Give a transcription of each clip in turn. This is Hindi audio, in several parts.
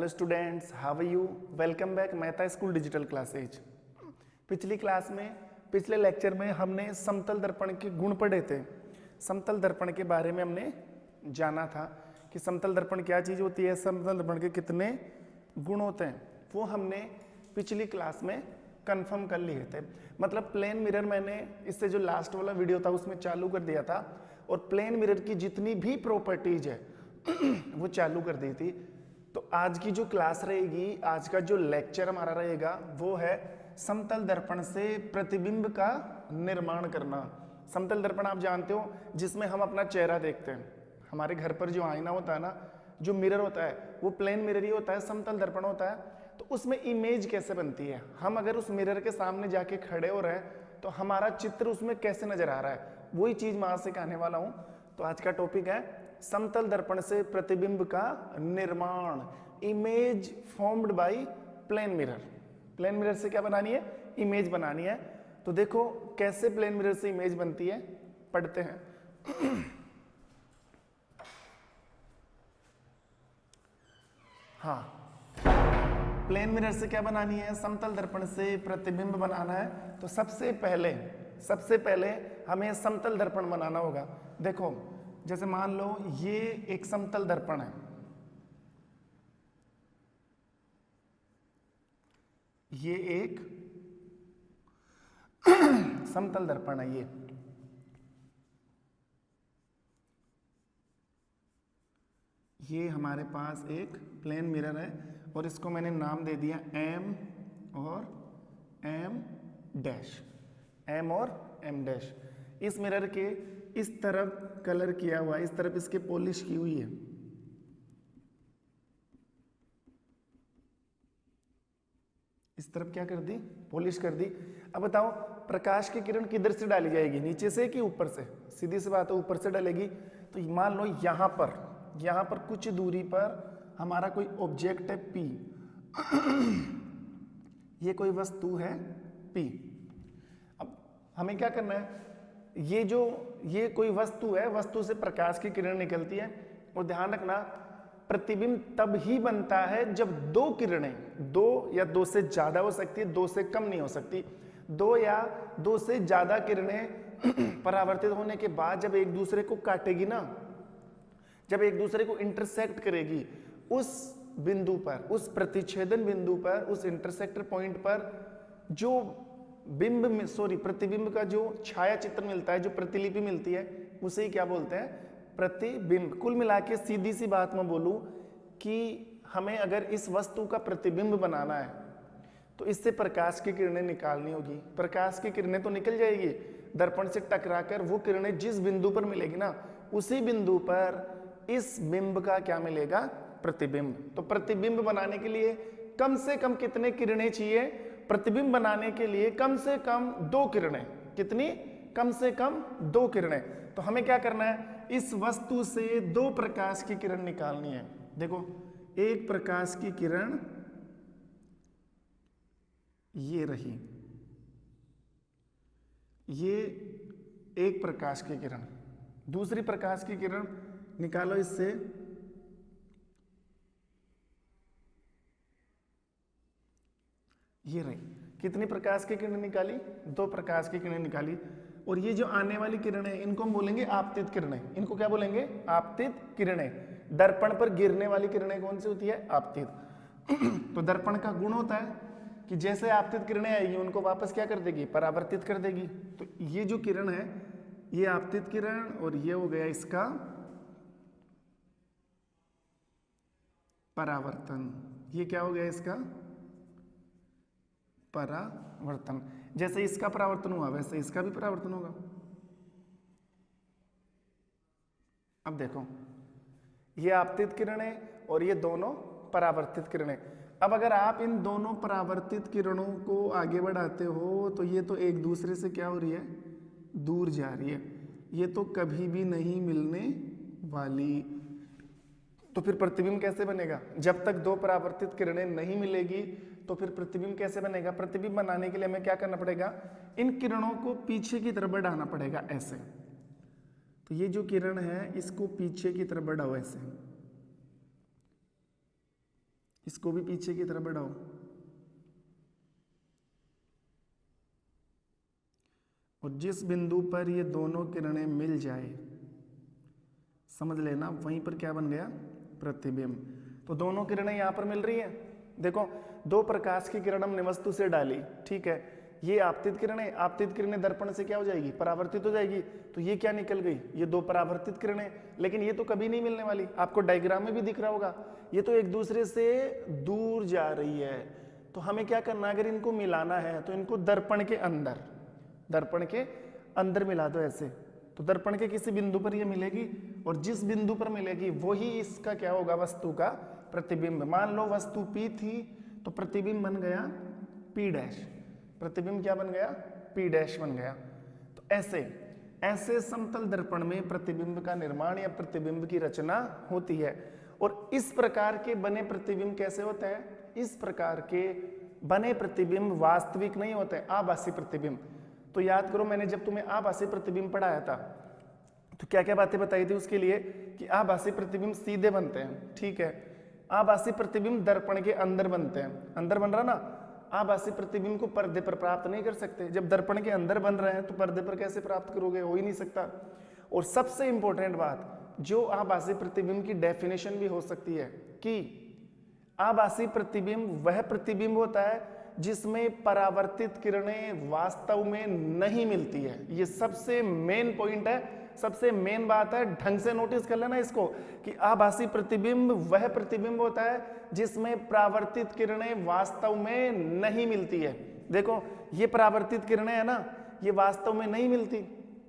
Hello students, how are you? Welcome back Mehta school digital classes. पिछली क्लास में, पिछले लेक्चर में हमने समतल दर्पण के गुण पढ़े थे। समतल दर्पण के बारे में हमने जाना था कि समतल दर्पण क्या चीज़ होती है, समतल दर्पण के कितने गुण होते हैं, वो हमने पिछली क्लास में कंफर्म कर लिए थे। मतलब प्लेन मिरर मैंने इससे जो लास्ट वाला वीडियो था उसमें चालू कर दिया था और प्लेन मिरर की जितनी भी प्रॉपर्टीज है वो चालू कर दी थी। तो आज की जो क्लास रहेगी, आज का जो लेक्चर हमारा रहेगा वो है समतल दर्पण से प्रतिबिंब का निर्माण करना। समतल दर्पण आप जानते हो जिसमें हम अपना चेहरा देखते हैं। हमारे घर पर जो आईना होता है ना, जो मिरर होता है वो प्लेन मिरर ही होता है, समतल दर्पण होता है। तो उसमें इमेज कैसे बनती है, हम अगर उस मिरर के सामने जाके खड़े हो रहे हैं तो हमारा चित्र उसमें कैसे नजर आ रहा है, वही चीज मैं आज सिखाने वाला हूं। तो आज का टॉपिक है समतल दर्पण से प्रतिबिंब का निर्माण, image formed by plane mirror. Plane mirror से क्या बनानी है? इमेज बनानी है। तो देखो कैसे प्लेन मिरर से इमेज बनती है, पढ़ते हैं। हाँ, प्लेन मिरर से क्या बनानी है? समतल दर्पण से प्रतिबिंब बनाना है। तो सबसे पहले हमें समतल दर्पण बनाना होगा। देखो जैसे मान लो ये एक समतल दर्पण है, ये एक समतल दर्पण है। ये हमारे पास एक प्लेन मिरर है और इसको मैंने नाम दे दिया M और M डैश, M और M डैश। इस मिरर के इस तरफ कलर किया हुआ है, इस तरफ इसके पॉलिश की हुई है। इस तरफ क्या कर दी? पॉलिश कर दी। अब बताओ प्रकाश की किरण किधर से डाली जाएगी, नीचे से कि ऊपर से? सीधी सी बात है, ऊपर से डालेगी। तो मान लो यहाँ पर कुछ दूरी पर हमारा कोई ऑब्जेक्ट है P, ये कोई वस्तु है P। अब हमें क्या करना है, ये कोई वस्तु है, वस्तु से प्रकाश की किरण निकलती है। और ध्यान रखना प्रतिबिंब तब ही बनता है जब दो किरणें, दो या दो से ज्यादा हो सकती है, दो से कम नहीं हो सकती, दो या दो से ज्यादा किरणें परावर्तित होने के बाद जब एक दूसरे को काटेगी ना, जब एक दूसरे को इंटरसेक्ट करेगी, उस बिंदु पर, उस प्रतिच्छेदन बिंदु पर, उस इंटरसेक्टर पॉइंट पर जो प्रतिबिंब का जो छाया चित्र मिलता है, जो प्रतिलिपि मिलती है, उसे ही क्या बोलते हैं? प्रतिबिंब। कुल मिला के सीधी सी बात मैं बोलूं कि हमें अगर इस वस्तु का प्रतिबिंब बनाना है तो इससे प्रकाश की किरणें निकालनी होगी। प्रकाश की किरणें तो निकल जाएगी, दर्पण से टकराकर वो किरणें जिस बिंदु पर मिलेगी ना, उसी बिंदु पर इस बिंब का क्या मिलेगा? प्रतिबिंब। तो प्रतिबिंब बनाने के लिए कम से कम कितने किरणें चाहिए? प्रतिबिंब बनाने के लिए कम से कम दो किरणें। कितनी? कम से कम दो किरणें। तो हमें क्या करना है? इस वस्तु से दो प्रकाश की किरण निकालनी है। देखो एक प्रकाश की किरण ये रही, ये एक प्रकाश की किरण। दूसरी प्रकाश की किरण निकालो इससे, ये रही। कितनी प्रकाश की किरणें निकाली? दो प्रकाश की किरणें निकाली। और ये जो आने वाली किरणें, इनको हम बोलेंगे आपतित किरणें। इनको क्या बोलेंगे? आपतित किरणें। दर्पण पर गिरने वाली किरणें कौन सी होती है? आपतित। तो दर्पण का गुण होता है कि जैसे आपतित किरणें आएगी उनको वापस क्या कर देगी? परावर्तित कर देगी। तो ये जो किरण है, ये आपतित किरण, और ये हो गया इसका परावर्तन। ये क्या हो गया? इसका परावर्तन। जैसे इसका परावर्तन हुआ वैसे इसका भी परावर्तन होगा। अब देखो ये आपतित किरणें और ये दोनों परावर्तित किरणें। अब अगर आप इन दोनों परावर्तित किरणों को आगे बढ़ाते हो तो ये तो एक दूसरे से क्या हो रही है? दूर जा रही है। ये तो कभी भी नहीं मिलने वाली। तो फिर प्रतिबिंब कैसे बनेगा? जब तक दो परावर्तित किरणें नहीं मिलेगी तो फिर प्रतिबिंब कैसे बनेगा? प्रतिबिंब बनाने के लिए हमें क्या करना पड़ेगा? इन किरणों को पीछे की तरफ बढ़ाना पड़ेगा, ऐसे। तो ये जो किरण है इसको पीछे की तरफ बढ़ाओ ऐसे, इसको भी पीछे की तरफ बढ़ाओ। और जिस बिंदु पर ये दोनों किरणें मिल जाए, समझ लेना वहीं पर क्या बन गया, प्रतिबिंब। तो दोनों किरणें यहां पर मिल रही हैं। देखो, दो प्रकाश की किरण हमने वस्तु से डाली, ठीक है, ये आपतित किरणें, आपतित किरणें दर्पण से क्या हो जाएगी, परावर्तित हो जाएगी। तो ये क्या निकल गई, ये दो परावर्तित किरणें। लेकिन ये तो कभी नहीं मिलने वाली, आपको डायग्राम में भी दिख रहा होगा, ये तो एक दूसरे से दूर जा रही है। तो हमें क्या करना है, अगर इनको मिलाना है तो इनको दर्पण के अंदर मिला दो ऐसे। तो दर्पण के किसी बिंदु पर ये मिलेगी, और जिस बिंदु पर मिलेगी वही इसका क्या होगा, वस्तु का प्रतिबिंब। मान लो वस्तु P थी, तो प्रतिबिंब बन गया P', प्रतिबिंब क्या बन गया, P' बन गया। तो ऐसे समतल दर्पण में प्रतिबिंब का निर्माण या प्रतिबिंब की रचना होती है। और इस प्रकार के बने प्रतिबिंब कैसे होते हैं, इस प्रकार के बने प्रतिबिंब वास्तविक नहीं होते, आभासी प्रतिबिंब। तो याद करो, मैंने जब तुम्हें आभासी प्रतिबिंब पढ़ाया था तो क्या क्या बातें बताई थी उसके लिए, कि आभासी प्रतिबिंब सीधे बनते हैं, ठीक है, आभासी प्रतिबिंब दर्पण के अंदर बनते हैं, अंदर बन रहा ना। आभासी प्रतिबिंब को पर्दे पर प्राप्त नहीं कर सकते, जब दर्पण के अंदर बन रहे हैं तो पर्दे पर कैसे प्राप्त करोगे, हो ही नहीं सकता। और सबसे इंपॉर्टेंट बात, जो आभासी प्रतिबिंब की डेफिनेशन भी हो सकती है कि आभासी प्रतिबिंब वह प्रतिबिंब होता है जिसमें परावर्तित किरणें वास्तव में नहीं मिलती है। ये सबसे मेन पॉइंट है, सबसे मेन बात है, ढंग से नोटिस कर लेना इसको, कि आभासी प्रतिबिंब वह प्रतिबिंब होता है जिसमें परावर्तित किरणें वास्तव में नहीं मिलती है। देखो, ये परावर्तित किरणें है ना, ये वास्तव में नहीं मिलती,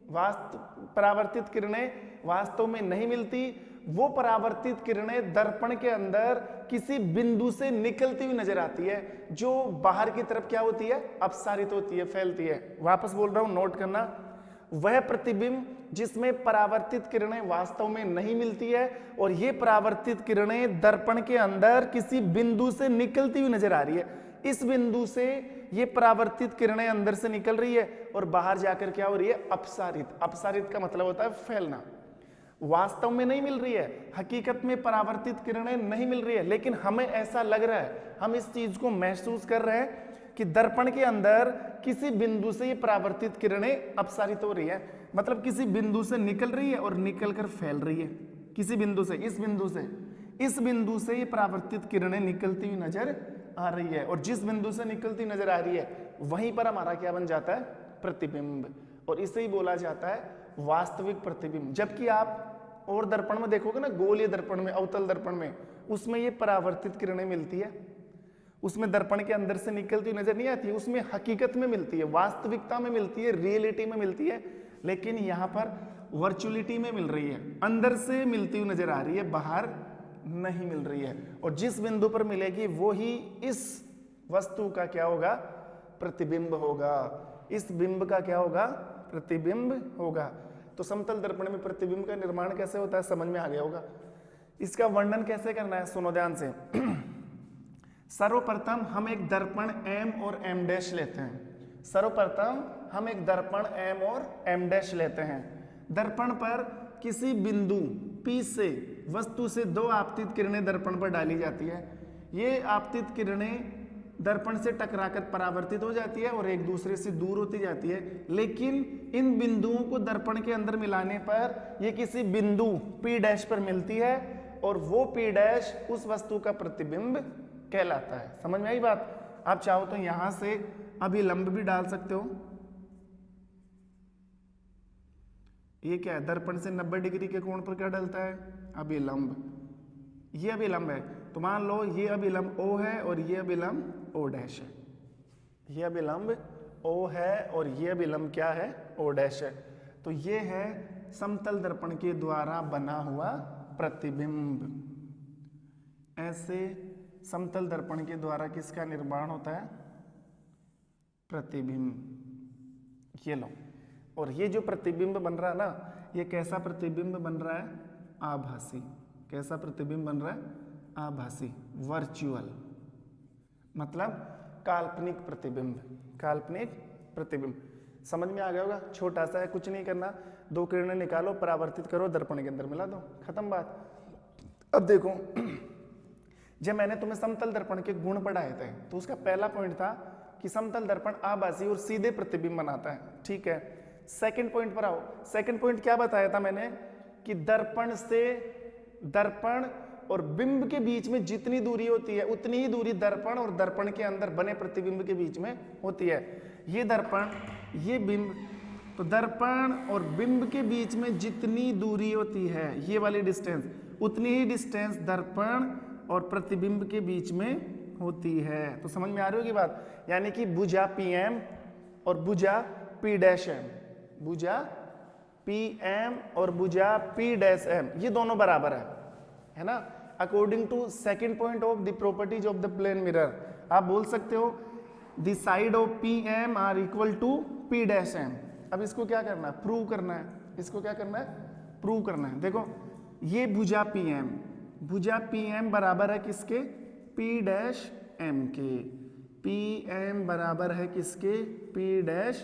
परावर्तित किरणें वास्तव में नहीं मिलती। वो परावर्तित किरणें दर्पण के अंदर किसी बिंदु से निकलती हुई नजर आती है, जो बाहर की तरफ क्या होती है, अपसारित होती है, फैलती है। वापस बोल रहा हूं, नोट करना, वह प्रतिबिंब जिसमें परावर्तित किरणें वास्तव में नहीं मिलती है, और ये परावर्तित किरणें दर्पण के अंदर किसी बिंदु से निकलती हुई नजर आ रही है। इस बिंदु से ये परावर्तित किरणें अंदर से निकल रही है और बाहर जाकर क्या हो रही है, अपसारित। अपसारित का मतलब होता है फैलना। वास्तव में नहीं मिल रही है, हकीकत में परावर्तित किरणें नहीं मिल रही है, लेकिन हमें ऐसा लग रहा है, हम इस चीज को महसूस कर रहे हैं कि दर्पण के अंदर किसी बिंदु से ये परावर्तित किरणें अपसारित हो रही है। मतलब किसी बिंदु से निकल रही है और निकलकर फैल रही है, किसी बिंदु से, इस बिंदु से ये परावर्तित किरणें निकलती हुई नजर आ रही है। और जिस बिंदु से निकलती नजर आ रही है वहीं पर हमारा क्या बन जाता है, प्रतिबिंब। और इसे ही बोला जाता है वास्तविक प्रतिबिंब। जबकि आप और दर्पण में देखोगे ना, गोलीय दर्पण में, अवतल दर्पण में, उसमें ये परावर्तित किरणें मिलती है, उसमें दर्पण के अंदर से निकलती हुई नजर नहीं आती है, उसमें हकीकत में मिलती है, वास्तविकता में मिलती है, रियलिटी में मिलती है। लेकिन यहाँ पर वर्चुअलिटी में मिल रही है, अंदर से मिलती हुई नजर आ रही है, बाहर नहीं मिल रही है। और जिस बिंदु पर मिलेगी वो ही इस वस्तु का क्या होगा, प्रतिबिंब होगा। इस बिंब का क्या होगा, प्रतिबिंब होगा। तो समतल दर्पण में प्रतिबिंब का निर्माण कैसे होता है, समझ में आ गया होगा। इसका वर्णन कैसे करना है, सुनो ध्यान से। सर्वप्रथम हम एक दर्पण M और M' लेते हैं। सर्वप्रथम हम एक दर्पण M और M' लेते हैं। दर्पण पर किसी बिंदु P से वस्तु से दो आपतित किरणें दर्पण पर डाली जाती है। ये आपतित किरणें दर्पण से टकराकर परावर्तित हो जाती है और एक दूसरे से दूर होती जाती है। लेकिन इन बिंदुओं को दर्पण के अंदर मिलाने पर ये किसी बिंदु P' पर मिलती है, और वो P' उस वस्तु का प्रतिबिंब कहलाता है। समझ में आई बात। आप चाहो तो यहां से अभिलंब भी डाल सकते हो। ये क्या है, दर्पण से 90 डिग्री के कोण पर क्या डलता है, अभिलंब। ये अभिलंब है, तो मान लो ये अभिलंब O है और ये अभिलंब O' है। ये अभिलंब O है और ये अभिलंब क्या है, O' है। तो ये है समतल दर्पण के द्वारा बना हुआ प्रतिबिंब। ऐसे समतल दर्पण के द्वारा किसका निर्माण होता है, प्रतिबिंब। ये लो, और ये जो प्रतिबिंब बन रहा है ना, ये कैसा प्रतिबिंब बन रहा है, आभासी। कैसा प्रतिबिंब बन रहा है, आभासी, वर्चुअल, मतलब काल्पनिक प्रतिबिंब। काल्पनिक प्रतिबिंब समझ में आ गया होगा। छोटा सा है, कुछ नहीं करना, दो किरणें निकालो, परावर्तित करो, दर्पण के अंदर मिला दो, खत्म बात। अब देखो, जब मैंने तुम्हें समतल दर्पण के गुण पढ़ाए थे तो उसका पहला पॉइंट था कि समतल दर्पण आभासी और सीधे प्रतिबिंब बनाता है, ठीक है। सेकंड पॉइंट पर आओ। सेकंड पॉइंट क्या बताया था मैंने कि दर्पण से दर्पण और बिंब के बीच में जितनी दूरी होती है उतनी ही दूरी दर्पण और दर्पण के अंदर बने प्रतिबिंब के बीच में होती है। ये दर्पण, ये बिंब, तो दर्पण और बिंब के बीच में जितनी दूरी होती है ये वाली डिस्टेंस, उतनी ही डिस्टेंस दर्पण और प्रतिबिंब के बीच में होती है। तो समझ में आ रही होगी बात, यानी कि भुजा PM और भुजा P', भुजा PM और भुजा P', ये दोनों बराबर है ना। According to second point of the properties of the plane mirror, आप बोल सकते हो the side of PM are equal to P'। अब इसको क्या करना है, प्रूव करना है। इसको क्या करना है, प्रूव करना है। देखो ये भुजा PM, भुजा PM बराबर है किसके, P', के। PM बराबर है किसके, P',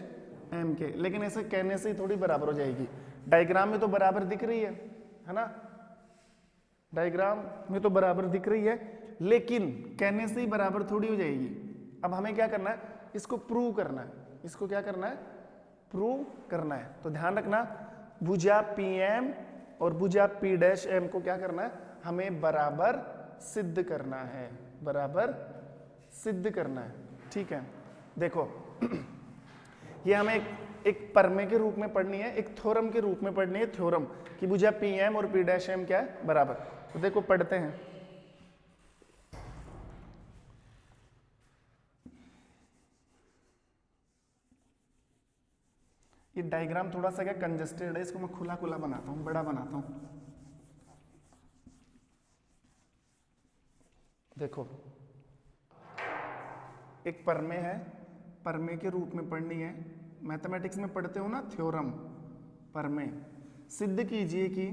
के। लेकिन ऐसे कहने से ही थोड़ी बराबर हो जाएगी, डायग्राम में तो बराबर दिख रही है ना, डायग्राम में तो बराबर दिख रही है, लेकिन कहने से ही बराबर थोड़ी हो जाएगी। अब हमें क्या करना है, इसको प्रूव करना है। इसको क्या करना है, प्रूव करना है। तो ध्यान रखना, भुजा PM और भुजा P', को क्या करना है, हमें बराबर सिद्ध करना है, बराबर सिद्ध करना है, ठीक है। देखो ये हमें एक परमे के रूप में पढ़नी है, एक थ्योरम के रूप में पढ़नी है, थ्योरम कि भुजा PM और P', क्या है, बराबर। तो देखो पढ़ते हैं। ये डायग्राम थोड़ा सा क्या कंजेस्टेड है, इसको मैं खुला खुला बनाता हूं, बड़ा बनाता हूं। देखो एक परमे है, परमे के रूप में पढ़नी है, मैथमेटिक्स में पढ़ते हो ना थ्योरम, परमे। सिद्ध कीजिए कि,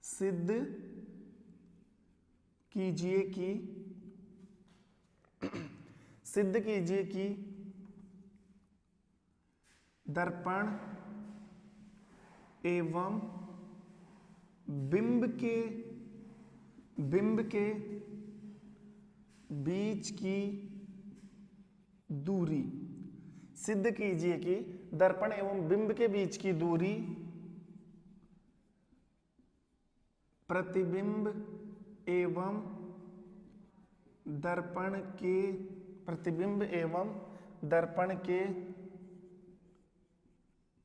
सिद्ध कीजिए कि, सिद्ध कीजिए कि दर्पण एवं बिंब के बीच की दूरी, सिद्ध कीजिए कि दर्पण एवं बिंब के बीच की दूरी प्रतिबिंब एवं दर्पण के, प्रतिबिंब एवं दर्पण के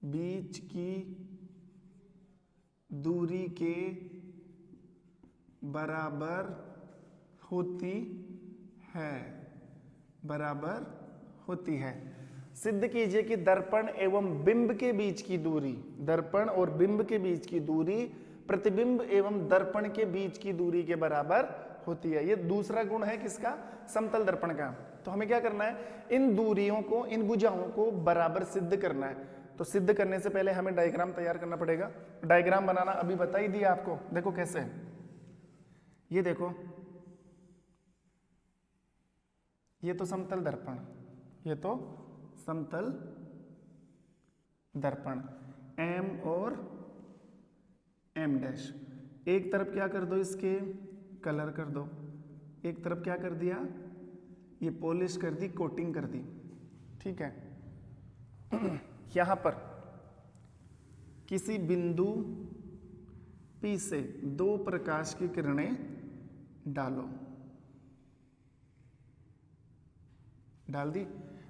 बीच की दूरी के बराबर होती है, बराबर होती है। सिद्ध कीजिए कि दर्पण एवं बिंब के बीच की दूरी, दर्पण और बिंब के बीच की दूरी प्रतिबिंब एवं दर्पण के बीच की दूरी के बराबर होती है। ये दूसरा गुण है किसका, समतल दर्पण का। तो हमें क्या करना है, इन दूरियों को, इन भुजाओं को बराबर सिद्ध करना है। तो सिद्ध करने से पहले हमें डायग्राम तैयार करना पड़ेगा। डायग्राम बनाना अभी बता ही दिया आपको, देखो कैसे है। ये देखो, ये तो समतल दर्पण, ये तो समतल दर्पण, M और M'। एक तरफ क्या कर दो, इसके कलर कर दो, एक तरफ क्या कर दिया, ये पॉलिश कर दी, कोटिंग कर दी, ठीक है। यहां पर किसी बिंदु P से दो प्रकाश की किरणें डालो, डाल दी।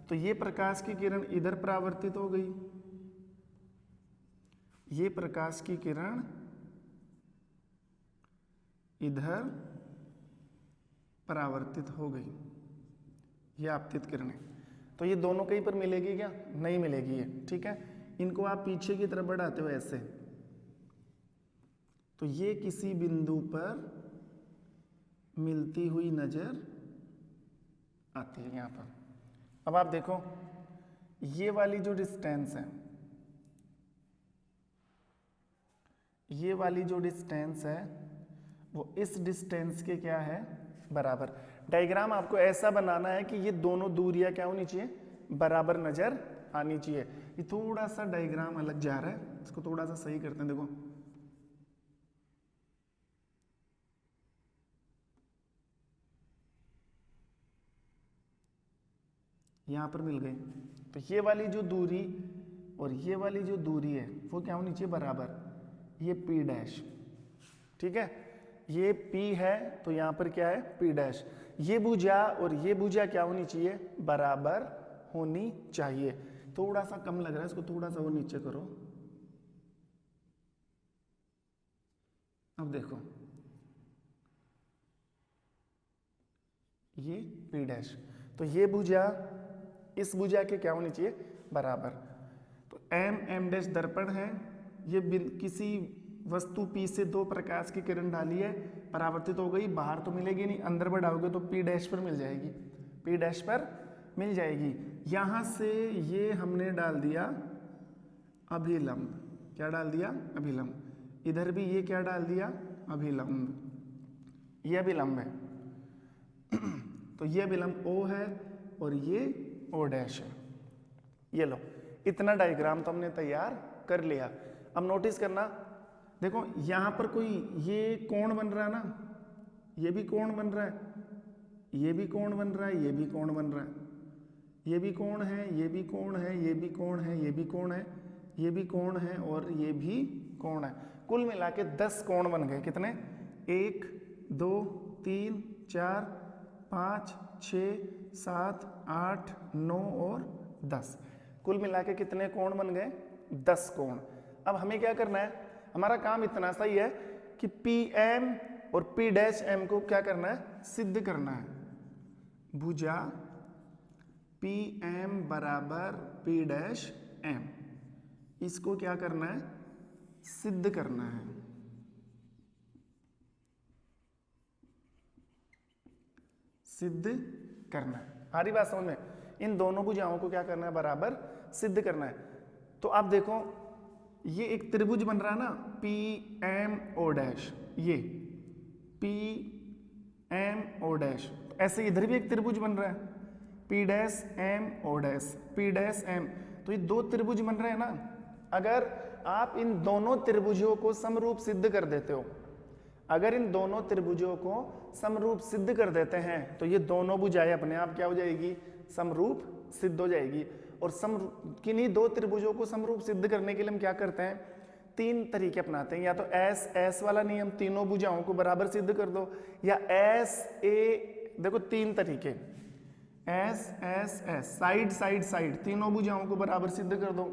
तो ये प्रकाश की किरण इधर परावर्तित हो गई, ये प्रकाश की किरण इधर परावर्तित हो गई, ये आपतित किरणें। तो ये दोनों कहीं पर मिलेगी क्या, नहीं मिलेगी ये, ठीक है। इनको आप पीछे की तरफ बढ़ाते हो ऐसे, तो ये किसी बिंदु पर मिलती हुई नजर आती है यहां पर। अब आप देखो, ये वाली जो डिस्टेंस है, ये वाली जो डिस्टेंस है वो इस डिस्टेंस के क्या है, बराबर। डायग्राम आपको ऐसा बनाना है कि ये दोनों दूरियां क्या होनी चाहिए, बराबर नजर आनी चाहिए। ये थोड़ा सा डायग्राम अलग जा रहा है, इसको थोड़ा सा सही करते हैं। देखो यहाँ पर मिल गई। तो ये वाली जो दूरी और ये वाली जो दूरी है वो क्या होनी चाहिए, बराबर। ये P डैश, ठीक है, ये P है तो यहाँ पर क्या है P डैश। ये भुजा और ये भुजा क्या होनी चाहिए, बराबर होनी चाहिए। थोड़ा सा कम लग रहा है, इसको थोड़ा सा वो नीचे करो। अब देखो ये P डैश, तो ये भुजा इस भुजा के क्या होनी चाहिए, बराबर। तो M डैश दर्पण है, ये किसी वस्तु P से 2 प्रकाश की किरण डाली है, परावर्तित हो गई, बाहर तो मिलेगी नहीं, अंदर बढ़ाओगे तो P डैश पर मिल जाएगी, P डैश पर मिल जाएगी। यहां से ये हमने डाल दिया अभिलंब, क्या डाल दिया, अभिलंब। इधर भी ये क्या डाल दिया, अभिलंब, ये अभिलंब है। तो ये अभिलंब O है और ये O डैश है। ये लो, इतना डायग्राम तो हमने तैयार कर लिया। अब नोटिस करना, देखो यहां पर कोई ये कोण बन रहा है ना, ये भी कोण बन रहा है, ये भी कोण बन रहा है, ये भी कोण बन रहा है, ये भी कोण है, ये भी कोण है, ये भी कोण है, ये भी कोण है, ये भी कोण है और ये भी कोण है। कुल मिला के 10 कोण बन गए। कितने, 1 2 3 4 5 6 7 8 9 और 10, कुल मिला के कितने कोण बन गए, 10 कोण। अब हमें क्या करना है, हमारा काम इतना सा ही है कि PM और P डैश M को क्या करना है, सिद्ध करना है। भुजा PM बराबर P डैश M, इसको क्या करना है, सिद्ध करना है। सिद्ध करना है, आ रही बात समझ में। इन दोनों भुजाओं को क्या करना है, बराबर सिद्ध करना है। तो आप देखो ये एक त्रिभुज बन रहा है ना, PMO डैश, ये PMO डैश। ऐसे इधर भी एक त्रिभुज बन रहा है, P dash MO dash, P dash M। तो ये 2 त्रिभुज बन रहे हैं ना। अगर आप इन दोनों त्रिभुजों को समरूप सिद्ध कर देते हो, अगर इन दोनों त्रिभुजों को समरूप सिद्ध कर देते हैं तो ये दोनों भुजाएं अपने आप क्या हो जाएगी, समरूप सिद्ध हो जाएगी। और किन्हीं 2 त्रिभुजों को समरूप सिद्ध करने के लिए हम क्या करते हैं, 3 तरीके अपनाते हैं। या तो S वाला नियम, तीनों भुजाओं को बराबर सिद्ध कर दो, या SA, देखो 3 तरीके, S साइड साइड साइड, तीनों भुजाओं को बराबर सिद्ध कर दो।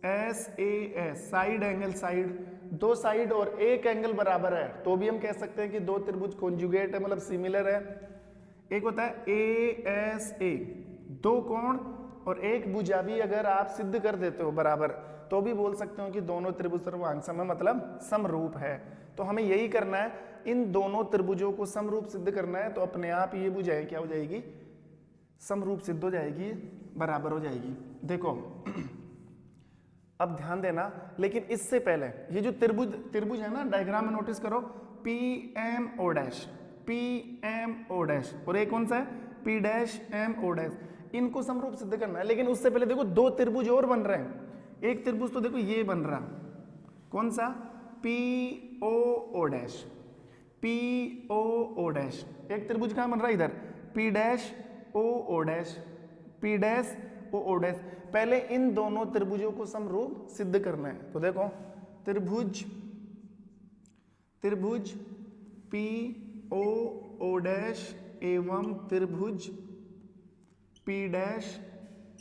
SAS side angle side, 2 side और 1 एंगल बराबर है तो भी हम कह सकते हैं कि 2 त्रिभुज कॉन्जुगेट है, मतलब सिमिलर है। एक होता है ASA, 2 कोण और 1 भुजा भी अगर आप सिद्ध कर देते हो बराबर तो भी बोल सकते हो कि दोनों त्रिभुज सर्वांग सम, मतलब समरूप है। तो हमें यही करना है, इन दोनों त्रिभुजों को समरूप सिद्ध करना है। तो अपने आप ये भुजाएं क्या हो जाएगी, समरूप सिद्ध हो जाएगी, बराबर हो जाएगी। देखो अब ध्यान देना, लेकिन इससे पहले ये जो त्रिभुज है ना, डायग्राम में नोटिस करो, PMO डैश, PMO डैश, और एक कौन सा है, P डैश MO डैश। इनको समरूप सिद्ध करना है। लेकिन उससे पहले देखो 2 त्रिभुज और बन रहे हैं। एक त्रिभुज तो देखो ये बन रहा, कौन सा, POO डैश, POO डैश। एक त्रिभुज कहाँ बन रहा है, इधर, P dash OO dash, P dash OO dash. पहले इन दोनों त्रिभुजों को समरूप सिद्ध करना है। तो देखो त्रिभुज POO डैश एवं त्रिभुज P डैश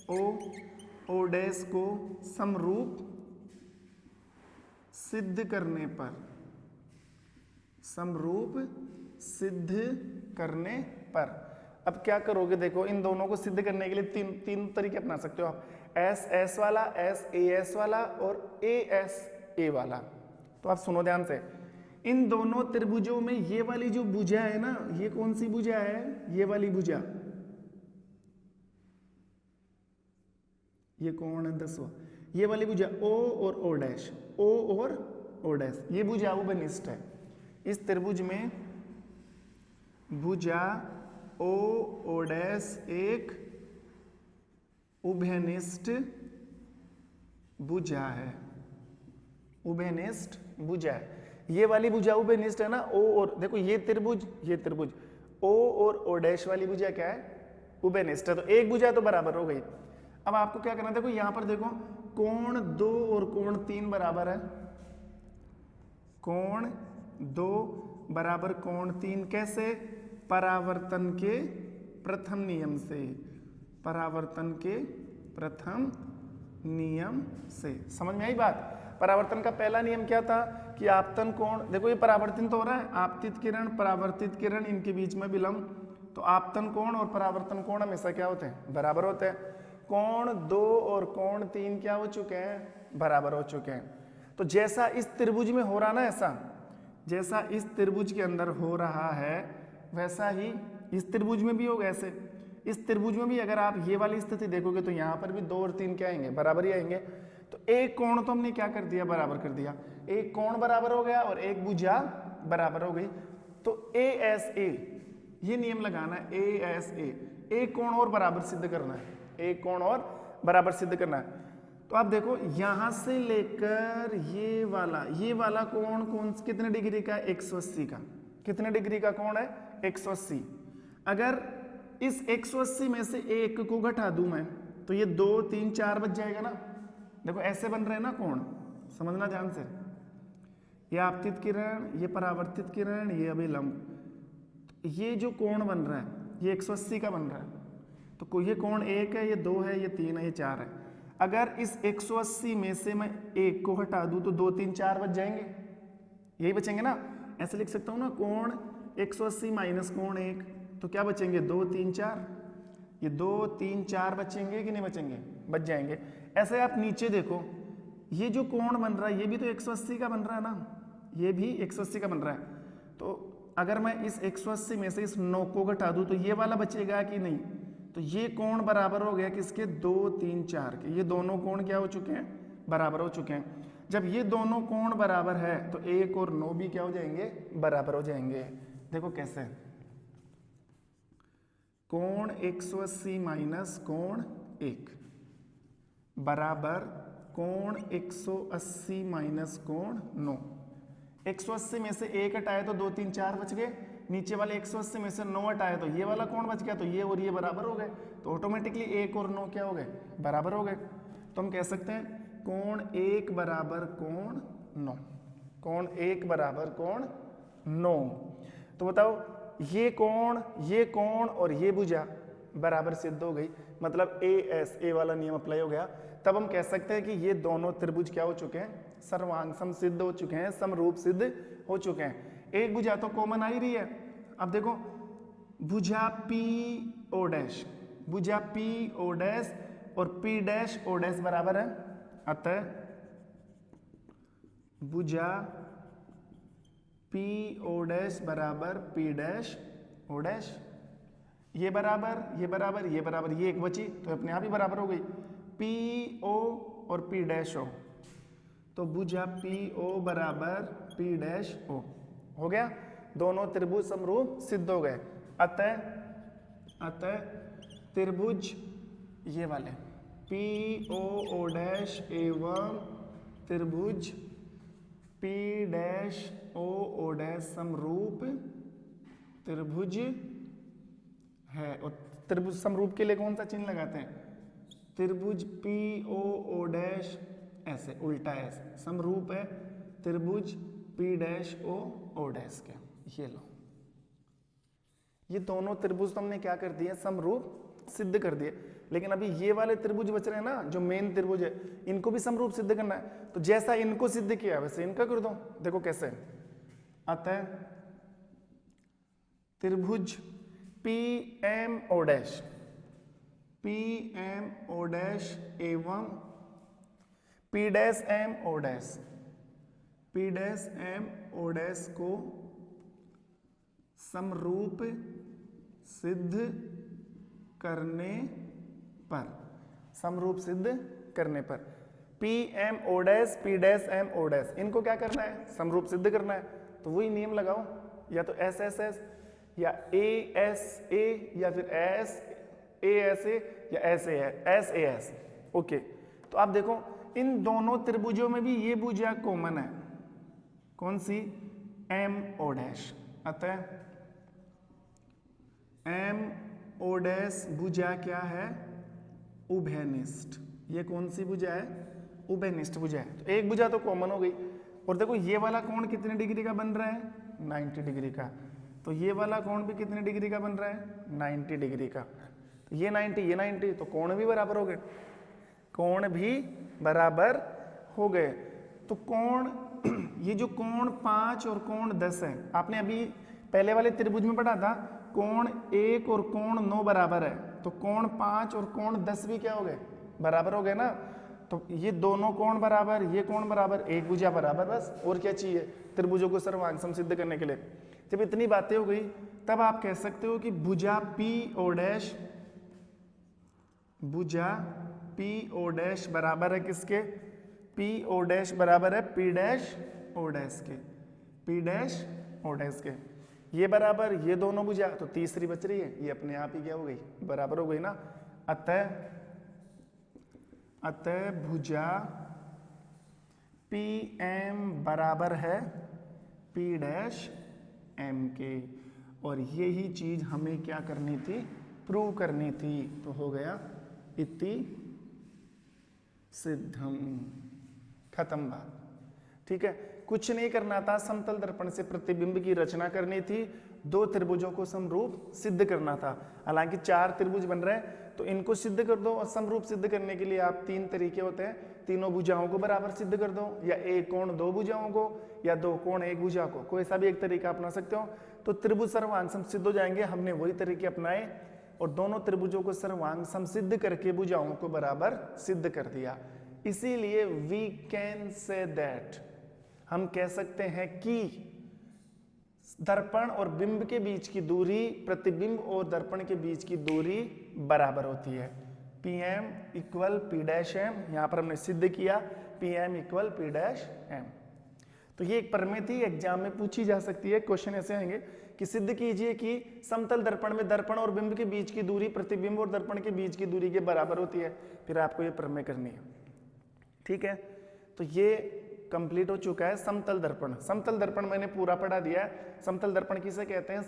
OO डैश को समरूप सिद्ध करने पर, समरूप सिद्ध करने पर अब क्या करोगे, देखो इन दोनों को सिद्ध करने के लिए तीन तरीके अपना सकते हो आप, S वाला, SAS वाला और ASA वाला। तो आप सुनो ध्यान से, इन दोनों त्रिभुजों में ये वाली जो भुजा है ना, ये कौन सी भुजा है, ये वाली भुजा, ये कौन है 10वां, ये वाली भुजा O और O डैश, O और O डैश, ये भुजा उभयनिष्ठ है। इस त्रिभुज में भुजा O डैश एक उभयनिष्ठ भुजा है, उभयनिष्ठ भुजा है। ये वाली भुजा उभयनिष्ठ है ना, O और देखो ये त्रिभुज O और O डैश वाली भुजा क्या है, उभयनिष्ठ है, तो एक भुजा तो बराबर हो गई। अब आपको क्या करना है, देखो यहां पर देखो कोण 2 और कोण 3 बराबर है, कोण 2 बराबर कोण 3, कैसे? परावर्तन के प्रथम नियम से, परावर्तन के प्रथम नियम से। समझ में आई बात? परावर्तन का पहला नियम क्या था कि आपतन कोण, देखो ये परावर्तित तो हो रहा है, आपतित किरण परावर्तित किरण इनके बीच में विलंब, तो आपतन कोण और परावर्तन कोण हमेशा क्या होते हैं? बराबर होते हैं। कोण 2 और कोण 3 क्या हो चुके हैं? बराबर हो चुके हैं। तो जैसा इस त्रिभुज में हो रहा ना, ऐसा जैसा इस त्रिभुज के अंदर हो रहा है वैसा ही इस त्रिभुज में भी होगा। ऐसे इस त्रिभुज में भी अगर आप ये वाली स्थिति देखोगे तो यहाँ पर भी 2 और 3 क्या आएंगे? बराबर ही आएंगे। तो एक कोण तो हमने क्या कर दिया? बराबर कर दिया। एक कोण बराबर हो गया और एक भुजा बराबर हो गई। तो ए एस ए, ये नियम लगाना है, ए एस ए, एक कोण और बराबर सिद्ध करना है, एक कोण और बराबर सिद्ध करना है। तो आप देखो यहां से लेकर ये वाला कोण कौन कितने डिग्री का? 180 का। कितने डिग्री का कोण है? 180। अगर इस 180 में से एक को घटा दूं मैं तो ये 2 3 4 बच जाएगा ना। देखो ऐसे बन रहे हैं ना कोण, समझना ध्यान से। ये आपतित किरण, ये परावर्तित किरण, ये अभिलंब। ये जो कोण बन रहा है ये 180 का बन रहा है। तो ये कोण 1 है, ये 2 है, ये 3 है, ये 4 है। अगर इस 180 में से मैं एक को हटा दूं तो 2 3 4 बच जाएंगे, यही बचेंगे ना। ऐसे लिख सकता हूं ना, कोण 180 माइनस कोण 1, तो क्या बचेंगे? 2 3 4। ये 2 3 4 बचेंगे कि नहीं बचेंगे? बच जाएंगे। ऐसे आप नीचे देखो, ये जो कोण बन रहा है ये भी तो 180 का बन रहा है ना, ये भी 180 का बन रहा है। तो अगर मैं इस 180 में से इस 9 को घटा दूं तो ये वाला बचेगा कि नहीं? तो ये कोण बराबर हो गया किसके? 2 3 4 के। ये दोनों कोण क्या हो चुके हैं? बराबर हो चुके हैं। जब ये दोनों कोण बराबर है तो 1 और 9 भी क्या हो जाएंगे? बराबर हो जाएंगे। देखो कैसे, कोण 180 माइनस कोण 1 बराबर कोण 180 माइनस कोण 9। 180 में से 1 हटाए तो 2 3 4 बच गए, नीचे वाले 180 में से 9 हटाए तो ये वाला कोण बच गया, तो ये और ये बराबर हो गए। तो ऑटोमेटिकली 1 और 9 क्या हो गए? बराबर हो गए। तो हम कह सकते हैं कोण 1 बराबर कोण 9, कोण 1 बराबर कोण 9। तो बताओ ये कोण और ये भुजा बराबर सिद्ध हो गई, मतलब ए एस ए वाला नियम अप्लाई हो गया। तब हम कह सकते हैं कि ये दोनों त्रिभुज क्या हो चुके हैं? सर्वांग सम सिद्ध हो चुके हैं, समरूप सिद्ध हो चुके हैं। एक भुजा तो कॉमन आ ही रही है। अब देखो भुजा पी ओ डैश, भुजा पी ओ डैश और पी डैश ओ डैश बराबर है, अतः भुजा पी ओ डैश बराबर पी डैश ओ डैश। ये बराबर ये बराबर ये बराबर, ये एक बची तो अपने आप ही बराबर हो गई। पी ओ और पी डैश ओ, तो भुजा पी ओ बराबर पी डैश ओ हो गया। दोनों त्रिभुज समरूप सिद्ध हो गए। अतः त्रिभुज ये वाले पी ओ डैश एवं त्रिभुज पी डैश ओ डैश समरूप त्रिभुज है। और त्रिभुज समरूप के लिए कौन सा चिन्ह लगाते हैं? त्रिभुज पी ओ डैश ऐसे उल्टा ऐसे समरूप है त्रिभुज पी डैश ओ डैश के। ये लो, ये दोनों त्रिभुज तो हमने क्या कर दिए? समरूप सिद्ध कर दिए। लेकिन अभी ये वाले त्रिभुज बच रहे हैं ना, जो मेन त्रिभुज है, इनको भी समरूप सिद्ध करना है। तो जैसा इनको सिद्ध किया वैसे इनका कर दो। देखो कैसे, अतः त्रिभुज P M O dash, P M O dash एवं P dash M O dash, P dash M O dash को समरूप सिद्ध करने पर, समरूप सिद्ध करने पर P M O dash P dash M O dash, इनको क्या करना है? समरूप सिद्ध करना है। तो वही नियम लगाओ, या तो एस एस एस या ए एस ए या फिर एस ए एस ए या एस ए एस। ओके, तो आप देखो इन दोनों त्रिभुजों में भी ये भुजा कॉमन है, कौन सी? M O dash. अतः एम ओ डैश भुजा क्या है, उभयनिष्ठ। ये कौन सी भुजा है, उभयनिष्ठ भुजा है। तो एक भुजा तो कॉमन हो गई। और देखो ये वाला कोण कितने डिग्री का बन रहा है, 90 डिग्री का। तो ये वाला कोण भी कितने डिग्री का बन रहा है, 90 डिग्री का। तो ये 90 ये 90, तो कोण भी बराबर हो गए, कोण भी बराबर हो गए। तो कोण ये जो कोण 5 और कोण 10 है, आपने अभी पहले वाले त्रिभुज में पढ़ा था कोण 1 और कोण 9 बराबर है। तो कोण 5 और कोण 10 भी क्या हो गए, बराबर हो गए ना। तो ये दोनों कोण बराबर, ये कोण बराबर, एक भुजा बराबर, बस और क्या चाहिए त्रिभुजों को सर्वांग सिद्ध करने के लिए। जब इतनी बातें हो गई तब आप कह सकते हो कि भुजा पी ओ डैश, भुजा पी ओ डैश बराबर है किसके, पी ओ डैश बराबर है पी डैश ओ डैश के, पी डैश ओ डैश के। ये बराबर ये दोनों भुजा, तो तीसरी बच रही है, ये अपने आप ही क्या हो गई, बराबर हो गई ना। अतः भुजा पी एम बराबर है पी डैश एम के। और यही चीज हमें क्या करनी थी, प्रूव करनी थी। तो हो गया इति सिद्धम, खत्म बात। ठीक है, कुछ नहीं करना था, समतल दर्पण से प्रतिबिंब की रचना करनी थी, दो त्रिभुजों को समरूप सिद्ध करना था। हालांकि 4 त्रिभुज बन रहे हैं तो इनको सिद्ध कर दो, और समरूप सिद्ध करने के लिए आप 3 तरीके होते हैं, तीनों भुजाओं को बराबर सिद्ध कर दो, या एक कोण 2 भुजाओं को, या 2 कोण 1 भुजा को, कोई सा भी एक तरीका अपना सकते हो। तो त्रिभुज सर्वांग सिद्ध हो जाएंगे। हमने वही तरीके अपनाए और दोनों त्रिभुजों को सर्वांग सिद्ध करके भुजाओं को बराबर सिद्ध कर दिया। इसीलिए वी कैन से दैट, हम कह सकते हैं कि दर्पण और बिंब के बीच की दूरी प्रतिबिंब और दर्पण के बीच की दूरी बराबर होती है। P M equal P dash M, यहां पर हमने सिद्ध किया P M equal P dash M. तो ये एक परिमिति एग्जाम में पूछी जा सकती है। क्वेश्चन ऐसे आएंगे कि सिद्ध कीजिए कि समतल दर्पण में दर्पण और बिंब के बीच की दूरी प्रतिबिंब और दर्पण के बीच की दूरी के बराबर होती है। फिर आपको ये प्रमेय करनी है। ठीक है, तो ये कंप्लीट हो चुका है समतल दर्पण। समतल दर्पण मैंने पूरा पढ़ा दिया है। समतल दर्पण किसे कहते हैं,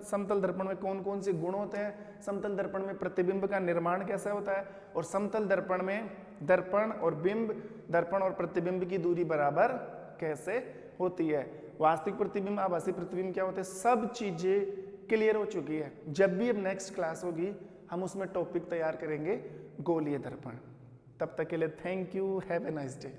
समतल दर्पण में कौन कौन से गुण होते हैं, समतल दर्पण में प्रतिबिंब का निर्माण कैसा होता है, और समतल दर्पण में दर्पण और बिंब, दर्पण और प्रतिबिंब की दूरी बराबर कैसे होती है, वास्तविक प्रतिबिंब आभासी प्रतिबिंब क्या होते हैं, सब चीजें क्लियर हो चुकी है। जब भी अब नेक्स्ट क्लास होगी हम उसमें टॉपिक तैयार करेंगे गोलीय दर्पण। तब तक के लिए thank you, have a nice day.